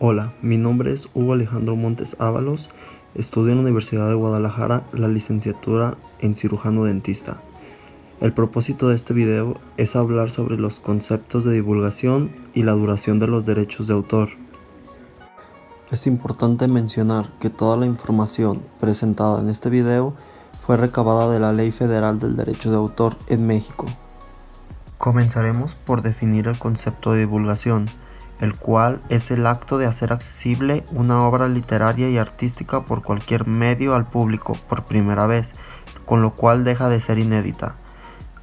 Hola, mi nombre es Hugo Alejandro Montes Ábalos, estudio en la Universidad de Guadalajara la licenciatura en cirujano dentista. El propósito de este video es hablar sobre los conceptos de divulgación y la duración de los derechos de autor. Es importante mencionar que toda la información presentada en este video fue recabada de la Ley Federal del Derecho de Autor en México. Comenzaremos por definir el concepto de divulgación, el cual es el acto de hacer accesible una obra literaria y artística por cualquier medio al público por primera vez, con lo cual deja de ser inédita,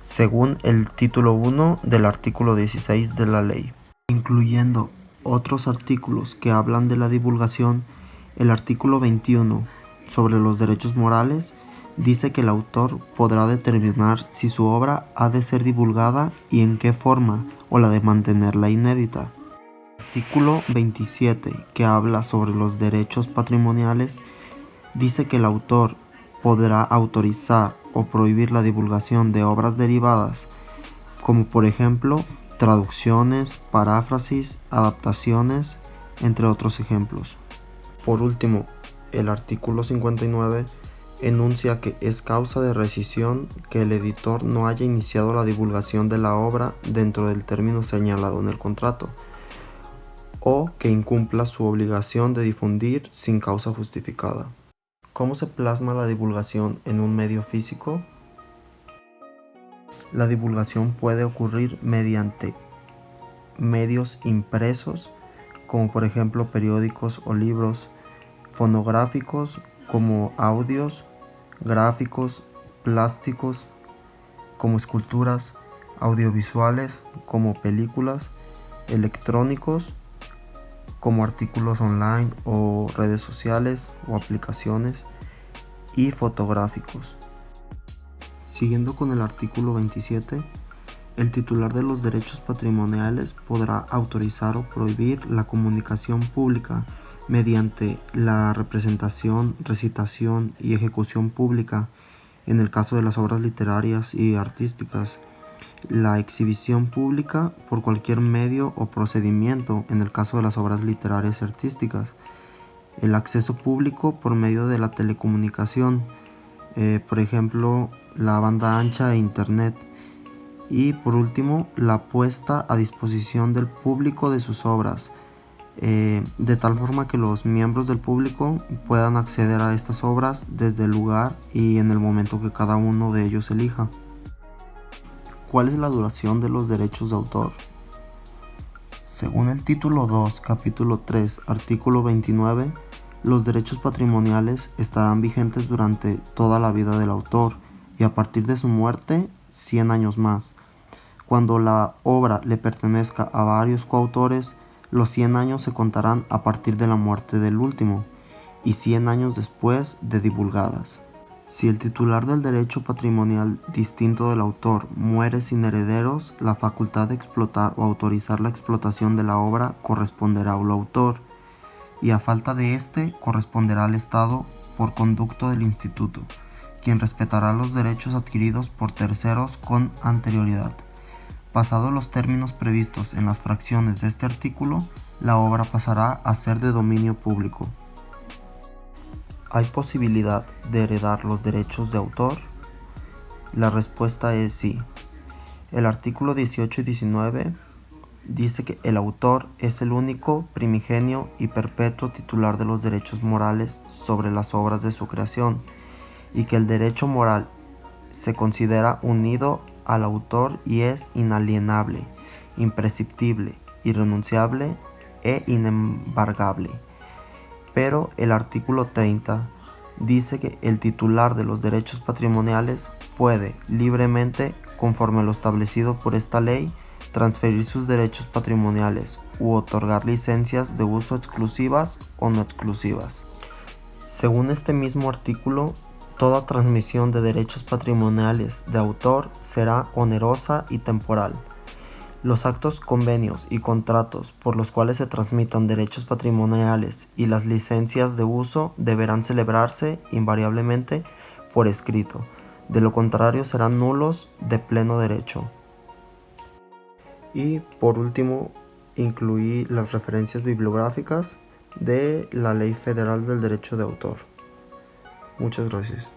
según el título 1 del artículo 16 de la ley. Incluyendo otros artículos que hablan de la divulgación, el artículo 21 sobre los derechos morales dice que el autor podrá determinar si su obra ha de ser divulgada y en qué forma, o la de mantenerla inédita. Artículo 27, que habla sobre los derechos patrimoniales, dice que el autor podrá autorizar o prohibir la divulgación de obras derivadas, como por ejemplo traducciones, paráfrasis, adaptaciones, entre otros ejemplos. Por último, el artículo 59 enuncia que es causa de rescisión que el editor no haya iniciado la divulgación de la obra dentro del término señalado en el contrato, o que incumpla su obligación de difundir sin causa justificada. ¿Cómo se plasma la divulgación en un medio físico? La divulgación puede ocurrir mediante medios impresos, como por ejemplo periódicos o libros, fonográficos como audios, gráficos, plásticos como esculturas, audiovisuales como películas, electrónicos como artículos online o redes sociales o aplicaciones, y fotográficos. Siguiendo con el artículo 27, el titular de los derechos patrimoniales podrá autorizar o prohibir la comunicación pública mediante la representación, recitación y ejecución pública en el caso de las obras literarias y artísticas, la exhibición pública por cualquier medio o procedimiento en el caso de las obras literarias y artísticas, el acceso público por medio de la telecomunicación, por ejemplo la banda ancha e internet, y por último la puesta a disposición del público de sus obras, de tal forma que los miembros del público puedan acceder a estas obras desde el lugar y en el momento que cada uno de ellos elija. ¿Cuál es la duración de los derechos de autor? Según el título 2, capítulo 3, artículo 29, los derechos patrimoniales estarán vigentes durante toda la vida del autor y a partir de su muerte 100 años más. Cuando la obra le pertenezca a varios coautores, los 100 años se contarán a partir de la muerte del último y 100 años después de divulgadas. Si el titular del derecho patrimonial distinto del autor muere sin herederos, la facultad de explotar o autorizar la explotación de la obra corresponderá al autor, y a falta de éste corresponderá al Estado por conducto del Instituto, quien respetará los derechos adquiridos por terceros con anterioridad. Pasados los términos previstos en las fracciones de este artículo, la obra pasará a ser de dominio público. ¿Hay posibilidad de heredar los derechos de autor? La respuesta es sí. El artículo 18 y 19 dice que el autor es el único, primigenio y perpetuo titular de los derechos morales sobre las obras de su creación, y que el derecho moral se considera unido al autor y es inalienable, imprescriptible, irrenunciable e inembargable. Pero el artículo 30 dice que el titular de los derechos patrimoniales puede libremente, conforme a lo establecido por esta ley, transferir sus derechos patrimoniales u otorgar licencias de uso exclusivas o no exclusivas. Según este mismo artículo, toda transmisión de derechos patrimoniales de autor será onerosa y temporal. Los actos, convenios y contratos por los cuales se transmitan derechos patrimoniales y las licencias de uso deberán celebrarse invariablemente por escrito, de lo contrario serán nulos de pleno derecho. Y por último, incluí las referencias bibliográficas de la Ley Federal del Derecho de Autor. Muchas gracias.